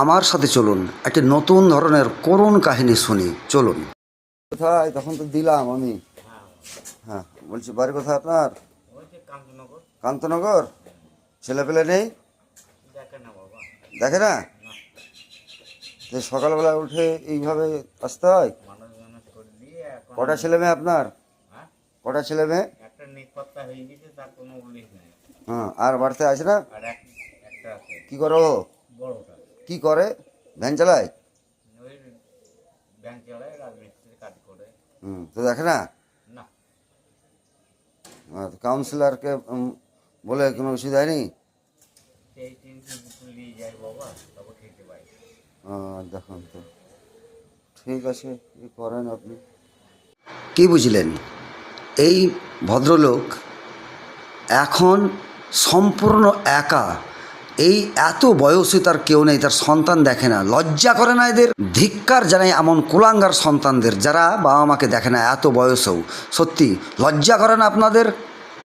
আমার সাথে চলুন, একটি নতুন ধরনের করুণ কাহিনী শুনি। চলুন। কোথায়? তখন তো দিলাম আমি। হ্যাঁ, বলছি বাড়ি কোথায় আপনার? কান্তনগর। ছেলে পেলে নেই? দেখে না? যে সকালবেলা উঠে এইভাবে আসতে হয়? কটা ছেলে মেয়ে আপনার? কটা ছেলে মেয়ে? হ্যাঁ, আর বাড়িতে আছে না? কি করে ও? কি করে? ভ্যান চালায়? তো দেখে না? কাউন্সিলরকে বলে কোনো ওষুধ দেয়নি? দেখুন তো, ঠিক আছে, কি করেন আপনি? কি বুঝলেন? এই ভদ্রলোক এখন সম্পূর্ণ একা। এই এত বয়সে তার কেউ নেই, তার সন্তান দেখে না। লজ্জা করে না এদের? ধিক্কার জানাই এমন কুলাঙ্গার সন্তানদের, যারা বাবা মাকে দেখে না এত বয়সেও। সত্যি লজ্জা করে না আপনাদের?